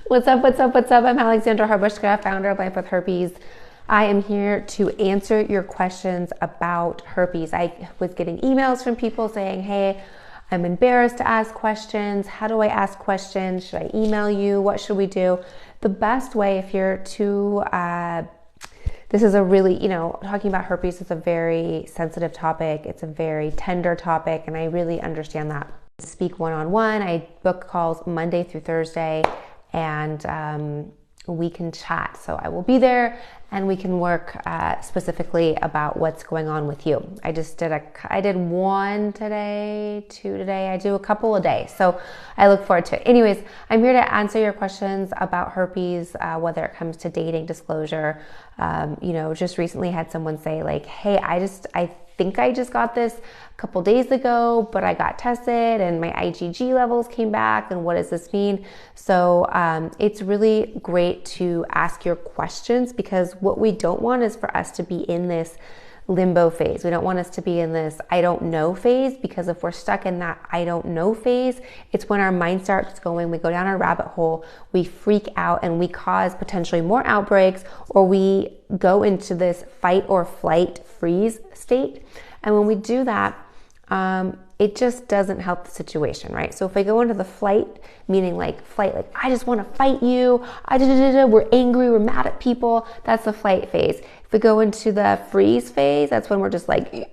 What's up, what's up, what's up? I'm Alexandra Harbushka, founder of Life with Herpes. I am here to answer your questions about herpes. I was getting emails from people saying, hey, I'm embarrassed to ask questions. How do I ask questions? Should I email you? What should we do? The best way, if you're too, this is a really, talking about herpes is a very sensitive topic. It's a very tender topic, and I really understand that. Speak one-on-one. I book calls Monday through Thursday, and we can chat. So I will be there, and we can work specifically about what's going on with you. I did one today, two today. I do a couple a day. So I look forward to it. Anyways, I'm here to answer your questions about herpes, whether it comes to dating, disclosure. Just recently had someone say like, hey, I think I just got this a couple days ago, but I got tested and my IgG levels came back, and what does this mean? So it's really great to ask your questions, because what we don't want is for us to be in this limbo phase. We don't want us to be in this I don't know phase, because if we're stuck in that I don't know phase, it's when our mind starts going, we go down a rabbit hole, we freak out, and we cause potentially more outbreaks, or we go into this fight or flight freeze state. And when we do that, it just doesn't help the situation, right? So if I go into the flight, meaning like I just want to fight you, we're angry, we're mad at people, that's the flight phase. If we go into the freeze phase, that's when we're just like,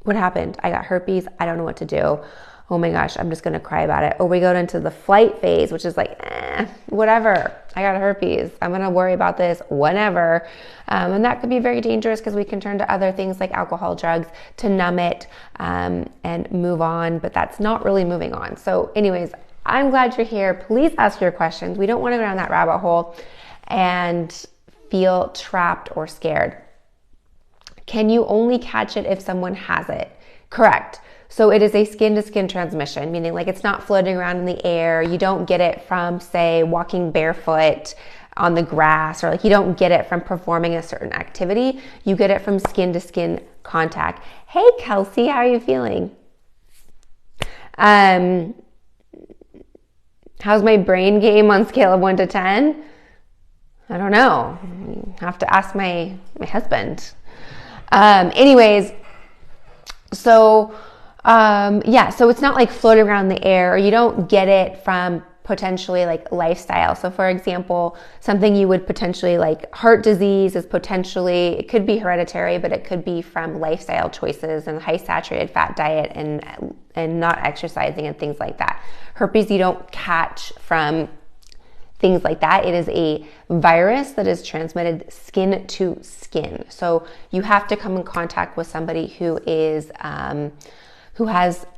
what happened? I got herpes, I don't know what to do. Oh my gosh, I'm just going to cry about it. Or we go into the flight phase, which is like, whatever, I got herpes, I'm going to worry about this whenever. And that could be very dangerous, because we can turn to other things like alcohol, drugs to numb it and move on, but that's not really moving on. So anyways, I'm glad you're here. Please ask your questions. We don't want to go down that rabbit hole and feel trapped or scared. Can you only catch it if someone has it? Correct. So it is a skin-to-skin transmission, meaning like it's not floating around in the air. You don't get it from, say, walking barefoot on the grass, or like you don't get it from performing a certain activity. You get it from skin-to-skin contact. Hey, Kelsey, how are you feeling? How's my brain game on scale of 1 to 10? I don't know. I have to ask my husband. Anyways, so it's not like floating around in the air, or you don't get it from potentially like lifestyle. So for example, something you would potentially like heart disease is potentially, it could be hereditary, but it could be from lifestyle choices and high saturated fat diet and not exercising and things like that. Herpes you don't catch from things like that. It is a virus that is transmitted skin to skin. So you have to come in contact with somebody who has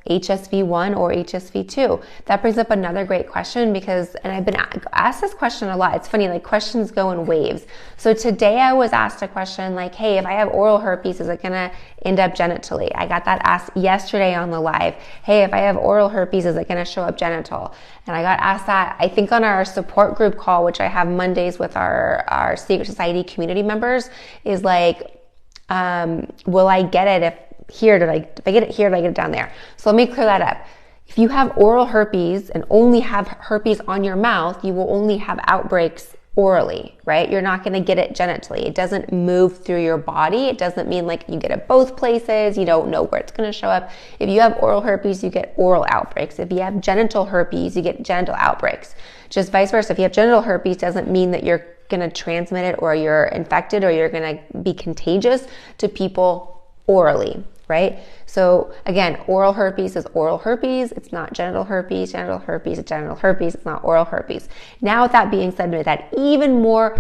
HSV1 or HSV2. That brings up another great question, and I've been asked this question a lot. It's funny, like questions go in waves. So today I was asked a question like, hey, if I have oral herpes, is it gonna end up genitally? I got that asked yesterday on the live. Hey, if I have oral herpes, is it gonna show up genital? And I got asked that, I think on our support group call, which I have Mondays with our Secret Society community members, is like, will I get it if I get it here, do I get it down there? So let me clear that up. If you have oral herpes and only have herpes on your mouth, you will only have outbreaks orally, right? You're not going to get it genitally. It doesn't move through your body. It doesn't mean like you get it both places. You don't know where it's going to show up. If you have oral herpes, you get oral outbreaks. If you have genital herpes, you get genital outbreaks. Just vice versa. If you have genital herpes, doesn't mean that you're going to transmit it, or you're infected, or you're going to be contagious to people orally, right? So again, oral herpes is oral herpes. It's not genital herpes. Genital herpes is genital herpes. It's not oral herpes. Now, with that being said, that even more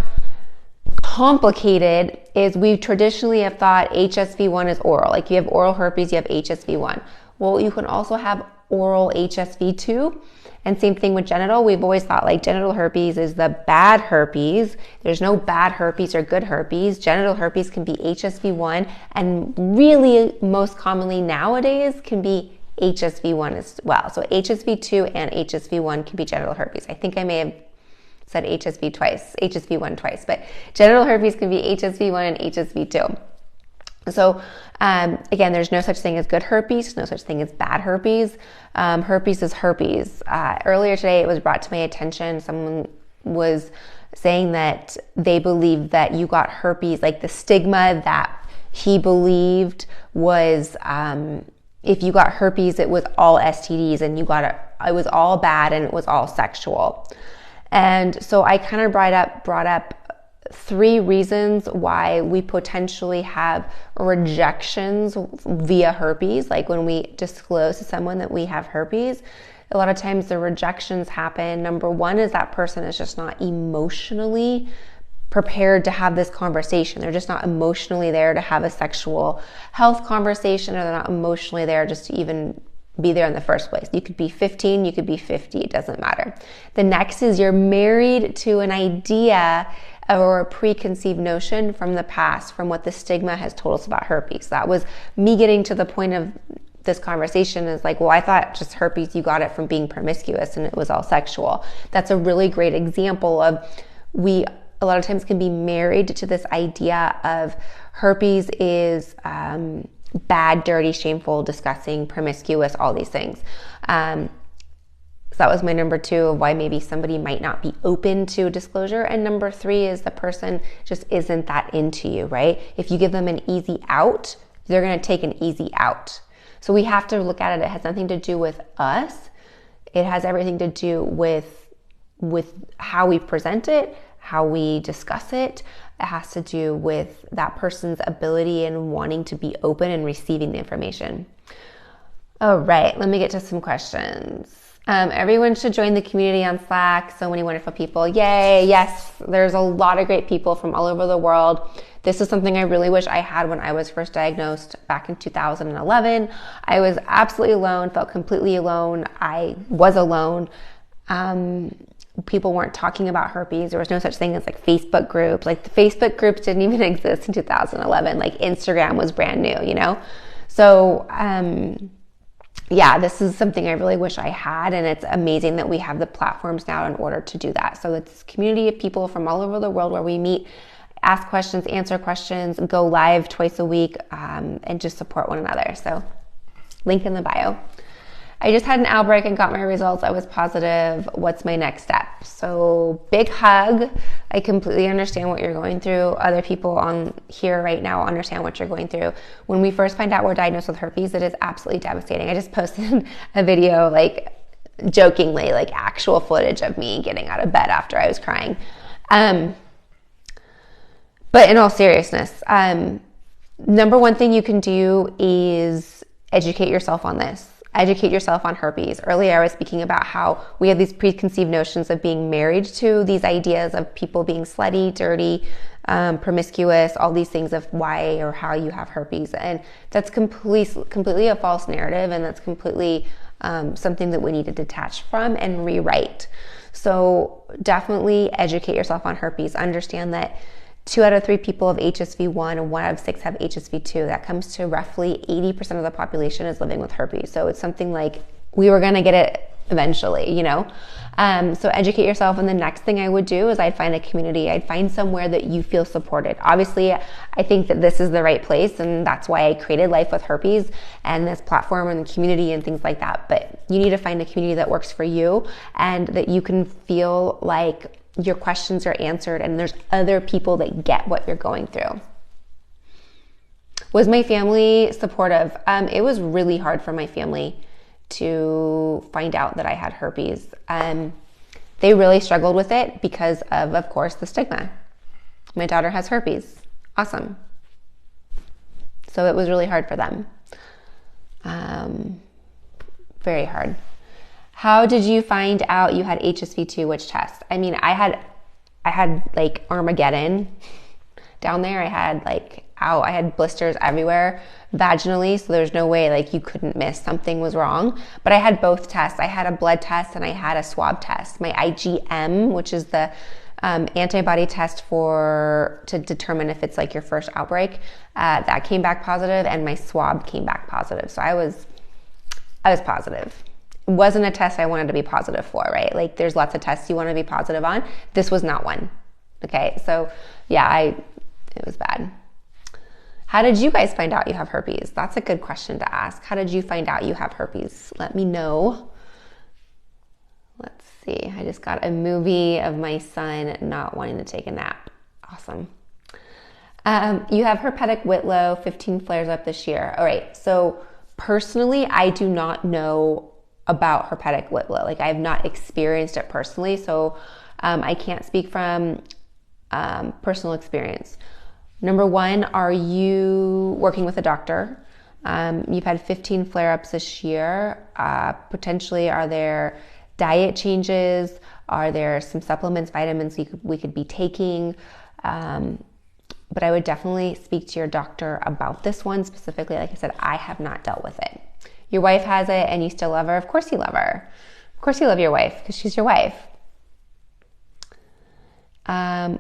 complicated is we traditionally have thought HSV1 is oral. Like you have oral herpes, you have HSV1. Well, you can also have oral HSV2. And same thing with genital. We've always thought like genital herpes is the bad herpes. There's no bad herpes or good herpes. Genital herpes can be HSV1, and really most commonly nowadays can be HSV1 as well. So HSV2 and HSV1 can be genital herpes. I think I may have said HSV1 twice, but genital herpes can be HSV1 and HSV2. So again, there's no such thing as good herpes, no such thing as bad herpes. Herpes is herpes. Earlier today, it was brought to my attention, someone was saying that they believed that you got herpes, like the stigma that he believed was if you got herpes, it was all STDs and you got it was all bad and it was all sexual. And so I kind of brought up 3 reasons why we potentially have rejections via herpes. Like when we disclose to someone that we have herpes, a lot of times the rejections happen. Number 1 is that person is just not emotionally prepared to have this conversation. They're just not emotionally there to have a sexual health conversation, or they're not emotionally there just to even be there in the first place. You could be 15, you could be 50, it doesn't matter. The next is you're married to an idea or a preconceived notion from the past, from what the stigma has told us about herpes. That was me getting to the point of this conversation is like, well, I thought just herpes, you got it from being promiscuous and it was all sexual. That's a really great example of we a lot of times can be married to this idea of herpes is bad, dirty, shameful, disgusting, promiscuous, all these things. So that was my number 2 of why maybe somebody might not be open to disclosure. And number 3 is the person just isn't that into you, right? If you give them an easy out, they're going to take an easy out. So we have to look at it. It has nothing to do with us. It has everything to do with how we present it, how we discuss it. It has to do with that person's ability and wanting to be open and receiving the information. All right, let me get to some questions. Everyone should join the community on Slack. So many wonderful people. Yay. Yes, there's a lot of great people from all over the world. This is something I really wish I had when I was first diagnosed back in 2011. I was absolutely alone, felt completely alone. I was alone. People weren't talking about herpes. There was no such thing as like Facebook groups. Like the Facebook groups didn't even exist in 2011. Like Instagram was brand new, you know? So, yeah, this is something I really wish I had, and it's amazing that we have the platforms now in order to do that. So it's a community of people from all over the world where we meet, ask questions, answer questions, go live twice a week, and just support one another. So link in the bio. I just had an outbreak and got my results. I was positive. What's my next step? So big hug. I completely understand what you're going through. Other people on here right now understand what you're going through. When we first find out we're diagnosed with herpes, it is absolutely devastating. I just posted a video, like jokingly, like actual footage of me getting out of bed after I was crying. But in all seriousness, number 1 thing you can do is educate yourself on this. Educate yourself on herpes. Earlier I was speaking about how we have these preconceived notions of being married to these ideas of people being slutty, dirty, promiscuous, all these things of why or how you have herpes. And that's completely a false narrative, and that's completely something that we need to detach from and rewrite. So definitely educate yourself on herpes. Understand that 2 out of 3 people have HSV1 and 1 out of 6 have HSV2. That comes to roughly 80% of the population is living with herpes. So it's something like we were going to get it eventually, you know? So educate yourself. And the next thing I would do is I'd find a community. I'd find somewhere that you feel supported. Obviously, I think that this is the right place, and that's why I created Life with Herpes and this platform and the community and things like that. But you need to find a community that works for you and that you can feel like your questions are answered and there's other people that get what you're going through. Was my family supportive? It was really hard for my family to find out that I had herpes. They really struggled with it because of course, the stigma. My daughter has herpes. Awesome. So it was really hard for them. Very hard. How did you find out you had HSV2? Which test? I mean, I had like Armageddon down there. I had blisters everywhere vaginally. So there's no way like you couldn't miss something was wrong. But I had both tests. I had a blood test and I had a swab test. My IgM, which is the antibody test to determine if it's like your first outbreak, that came back positive, and my swab came back positive. So I was positive. It wasn't a test I wanted to be positive for, right? Like there's lots of tests you want to be positive on. This was not one. Okay. So yeah, it was bad. How did you guys find out you have herpes? That's a good question to ask. How did you find out you have herpes? Let me know. Let's see. I just got a movie of my son not wanting to take a nap. Awesome. You have herpetic whitlow, 15 flares up this year. All right. So personally, I do not know about herpetic whitlow. Like, I have not experienced it personally. So I can't speak from personal experience. Number one, are you working with a doctor? You've had 15 flare-ups this year. Potentially, are there diet changes? Are there some supplements, vitamins we could be taking? But I would definitely speak to your doctor about this one specifically. Like I said, I have not dealt with it. Your wife has it and you still love her. Of course you love her. Of course you love your wife because she's your wife.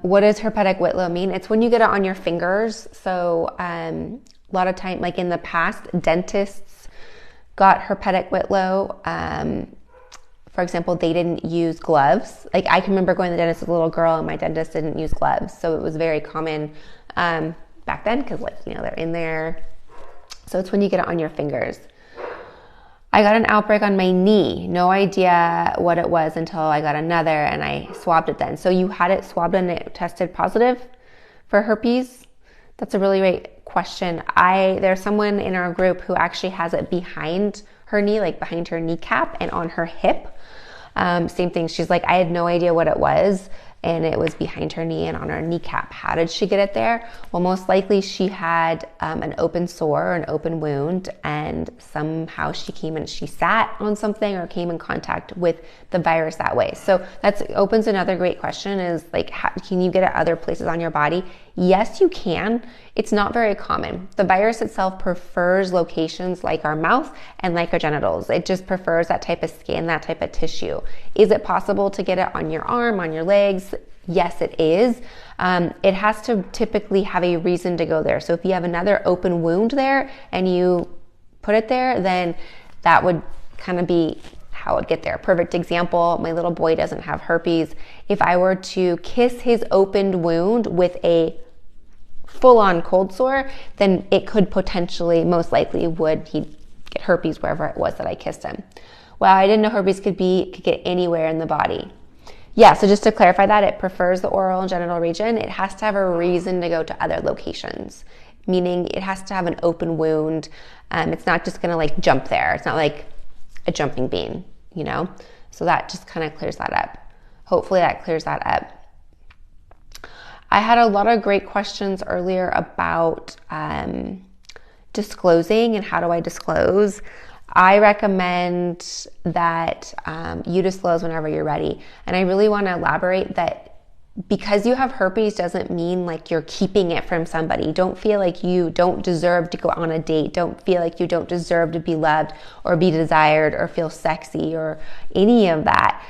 What does herpetic whitlow mean? It's when you get it on your fingers. So a lot of time, like in the past, dentists got herpetic whitlow. For example, they didn't use gloves. Like, I can remember going to the dentist as a little girl and my dentist didn't use gloves. So it was very common back then because, like, you know, they're in there. So it's when you get it on your fingers. I got an outbreak on my knee. No idea what it was until I got another and I swabbed it then. So you had it swabbed and it tested positive for herpes? That's a really great question. There's someone in our group who actually has it behind her knee, like behind her kneecap and on her hip. Same thing. She's like, I had no idea what it was. And it was behind her knee and on her kneecap. How did she get it there? Well, most likely she had an open sore or an open wound, and somehow she came and she sat on something or came in contact with the virus that way. So that opens another great question is, like, how, can you get it other places on your body? Yes, you can. It's not very common. The virus itself prefers locations like our mouth and like our genitals. It just prefers that type of skin, that type of tissue. Is it possible to get it on your arm, on your legs? Yes, it is. It has to typically have a reason to go there. So if you have another open wound there and you put it there, then that would kind of be how it would get there. Perfect example, my little boy doesn't have herpes. If I were to kiss his opened wound with a full-on cold sore, then it could potentially, most likely he'd get herpes wherever it was that I kissed him. Wow, I didn't know herpes could get anywhere in the body. Yeah, so just to clarify that, it prefers the oral and genital region. It has to have a reason to go to other locations, meaning it has to have an open wound. It's not just gonna like jump there. It's not like a jumping bean, you know? So that just kind of clears that up. Hopefully that clears that up. I had a lot of great questions earlier about disclosing and how do I disclose. I recommend that you disclose whenever you're ready. And I really want to elaborate that because you have herpes doesn't mean like you're keeping it from somebody. Don't feel like you don't deserve to go on a date. Don't feel like you don't deserve to be loved or be desired or feel sexy or any of that.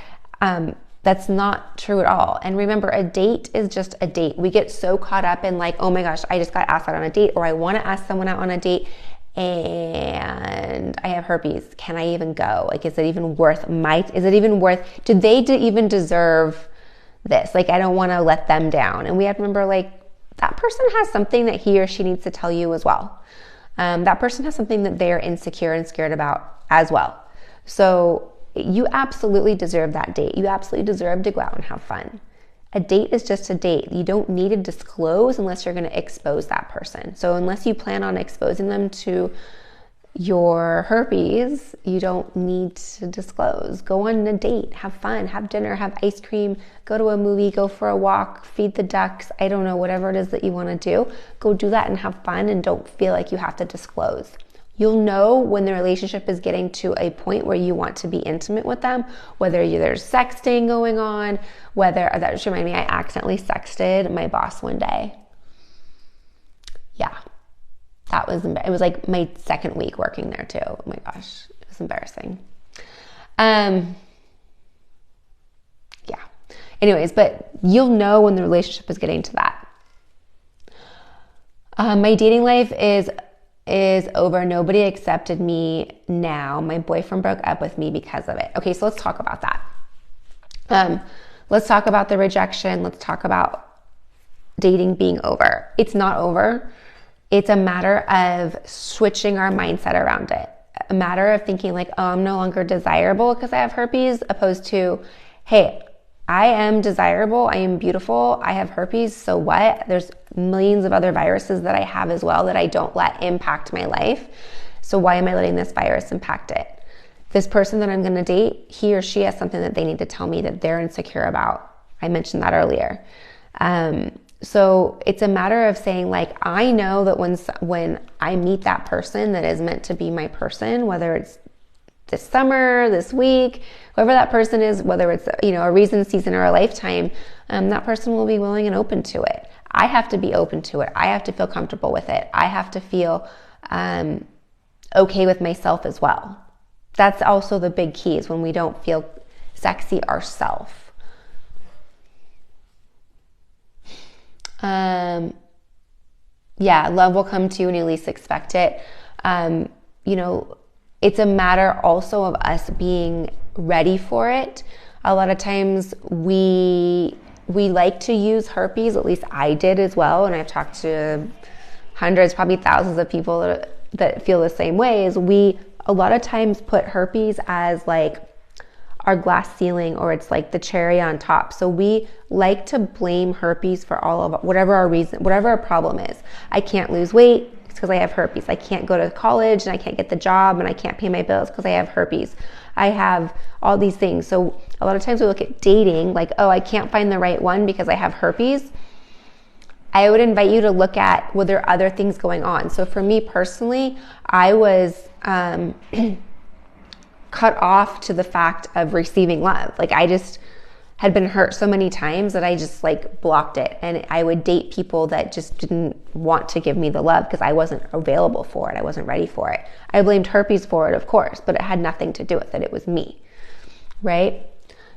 That's not true at all. And remember, a date is just a date. We get so caught up in like, oh my gosh, I just got asked out on a date, or I want to ask someone out on a date and I have herpes. Can I even go? Like, is it even worth do they even deserve this? Like, I don't want to let them down. And we have to remember, like, that person has something that he or she needs to tell you as well. That person has something that they're insecure and scared about as well. So you absolutely deserve that date. You absolutely deserve to go out and have fun. A date is just a date. You don't need to disclose unless you're going to expose that person. So unless you plan on exposing them to your herpes, you don't need to disclose. Go on a date, have fun, have dinner, have ice cream, go to a movie, go for a walk, feed the ducks. I don't know, whatever it is that you want to do, go do that and have fun and don't feel like you have to disclose. You'll know when the relationship is getting to a point where you want to be intimate with them, whether there's sexting going on, that just reminded me, I accidentally sexted my boss one day. Yeah, it was like my second week working there too. Oh my gosh, it was embarrassing. Yeah. Anyways, but you'll know when the relationship is getting to that. My dating life is over. Nobody accepted me now. My boyfriend broke up with me because of it. Okay, so let's talk about that. Let's talk about the rejection. Let's talk about dating being over. It's not over. it's a matter of switching our mindset around it. A matter of thinking like, oh, I'm no longer desirable because I have herpes, opposed to, hey, I am desirable, I am beautiful, I have herpes, so what? There's millions of other viruses that I have as well that I don't let impact my life. So why am I letting this virus impact it? This person that I'm going to date, he or she has something that they need to tell me that they're insecure about. I mentioned that earlier. So it's a matter of saying like, I know that when I meet that person that is meant to be my person, whether it's this summer, this week, whoever that person is, whether it's, a reason, season, or a lifetime, that person will be willing and open to it. I have to be open to it. I have to feel comfortable with it. I have to feel okay with myself as well. That's also the big key, is when we don't feel sexy ourselves. Love will come to you when you least expect it. It's a matter also of us being ready for it. A lot of times we like to use herpes, at least I did as well, and I've talked to hundreds, probably thousands of people that feel the same way, is we a lot of times put herpes as like our glass ceiling, or it's like the cherry on top. So we like to blame herpes for all of whatever our problem is. I can't lose weight because I have herpes. I can't go to college and I can't get the job and I can't pay my bills because I have herpes. I have all these things. So a lot of times we look at dating like, oh, I can't find the right one because I have herpes. I would invite you to look at, were there other things going on? So for me personally, I was cut off to the fact of receiving love. Like I just had been hurt so many times that I just like blocked it. And I would date people that just didn't want to give me the love because I wasn't available for it. I wasn't ready for it. I blamed herpes for it, of course, but it had nothing to do with it. It was me, right?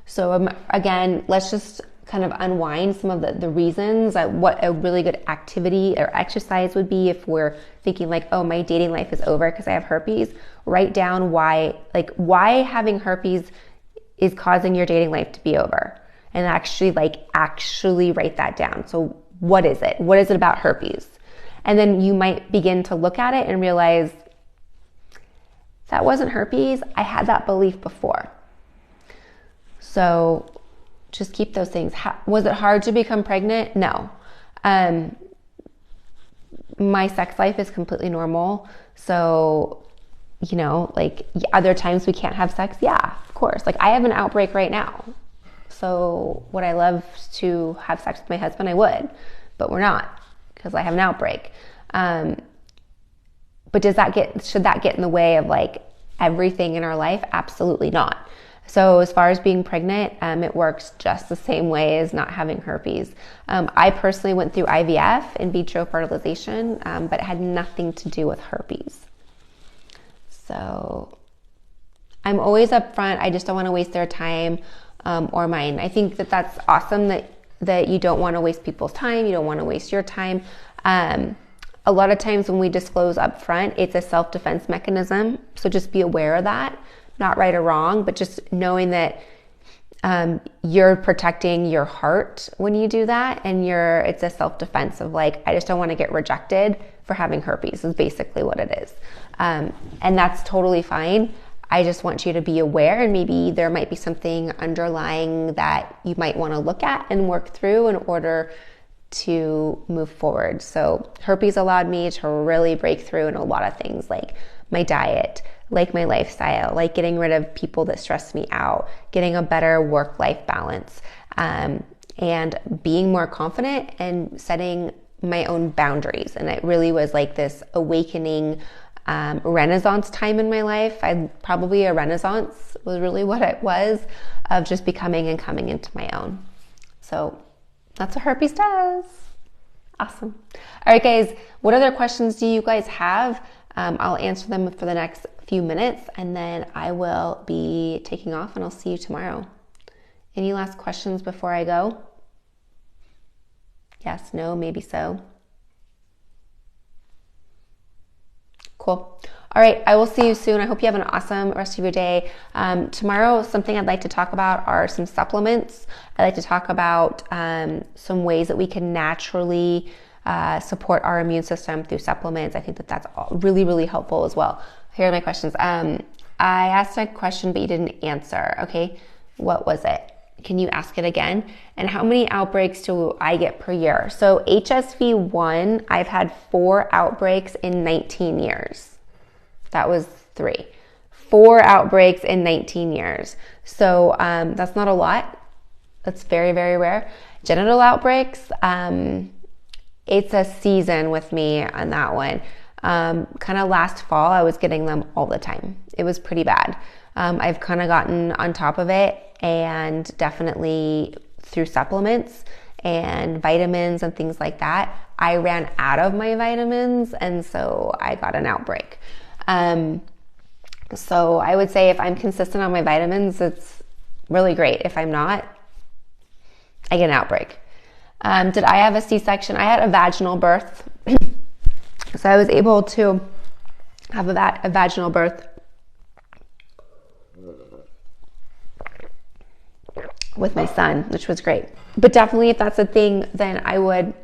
So again, let's just kind of unwind some of the reasons what a really good activity or exercise would be if we're thinking like, oh, my dating life is over because I have herpes. Write down why having herpes is causing your dating life to be over, and actually write that down. So what is it? What is it about herpes? And then you might begin to look at it and realize that wasn't herpes. I had that belief before. So just keep those things. Was it hard to become pregnant? No. My sex life is completely normal. So, are there times we can't have sex? Yeah, of course. Like I have an outbreak right now. So would I love to have sex with my husband? I would, but we're not because I have an outbreak. But should that get in the way of like everything in our life? Absolutely not. So as far as being pregnant, it works just the same way as not having herpes. I personally went through IVF, in vitro fertilization, but it had nothing to do with herpes. So I'm always upfront. I just don't want to waste their time or mine. I think that's awesome that you don't want to waste people's time. You don't want to waste your time. A lot of times when we disclose upfront, it's a self-defense mechanism. So just be aware of that. Not right or wrong, but just knowing that you're protecting your heart when you do that, and it's a self-defense of like, I just don't want to get rejected for having herpes is basically what it is. And that's totally fine. I just want you to be aware, and maybe there might be something underlying that you might want to look at and work through in order to move forward. So herpes allowed me to really break through in a lot of things, like my diet, like my lifestyle, like getting rid of people that stress me out, getting a better work-life balance, and being more confident and setting my own boundaries. And it really was like this awakening renaissance time in my life. Probably a renaissance was really what it was, of just becoming and coming into my own. So that's what herpes does. Awesome. All right, guys, what other questions do you guys have? I'll answer them for the next few minutes, and then I will be taking off, and I'll see you tomorrow. Any last questions before I go? Yes, no, maybe so. Cool. All right, I will see you soon. I hope you have an awesome rest of your day. Tomorrow, something I'd like to talk about are some supplements. I'd like to talk about some ways that we can naturally support our immune system through supplements. I think that that's really, really helpful as well. Here are my questions. I asked a question, but you didn't answer. Okay. What was it? Can you ask it again? And how many outbreaks do I get per year? So HSV1, I've had 4 outbreaks in 19 years. That was 3. 4 outbreaks in 19 years. So that's not a lot. That's very, very rare. Genital outbreaks, it's a season with me on that one. Kind of last fall, I was getting them all the time. It was pretty bad. I've kind of gotten on top of it, and definitely through supplements and vitamins and things like that, I ran out of my vitamins, and so I got an outbreak. So I would say if I'm consistent on my vitamins, it's really great. If I'm not, I get an outbreak. Did I have a C-section? I had a vaginal birth. So I was able to have a vaginal birth with my son, which was great. But definitely if that's a thing, then I would,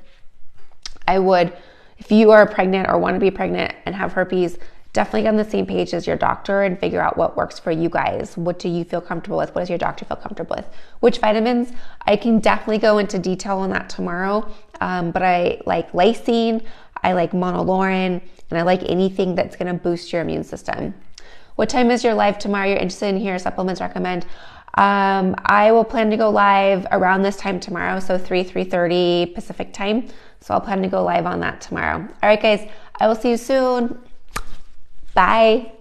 if you are pregnant or want to be pregnant and have herpes, definitely get on the same page as your doctor and figure out what works for you guys. What do you feel comfortable with? What does your doctor feel comfortable with? Which vitamins? I can definitely go into detail on that tomorrow. But I like lysine, I like Monolaurin, and I like anything that's going to boost your immune system. What time is your live tomorrow? You're interested in here, supplements recommend. I will plan to go live around this time tomorrow, so 3:30 Pacific time. So I'll plan to go live on that tomorrow. All right, guys, I will see you soon. Bye.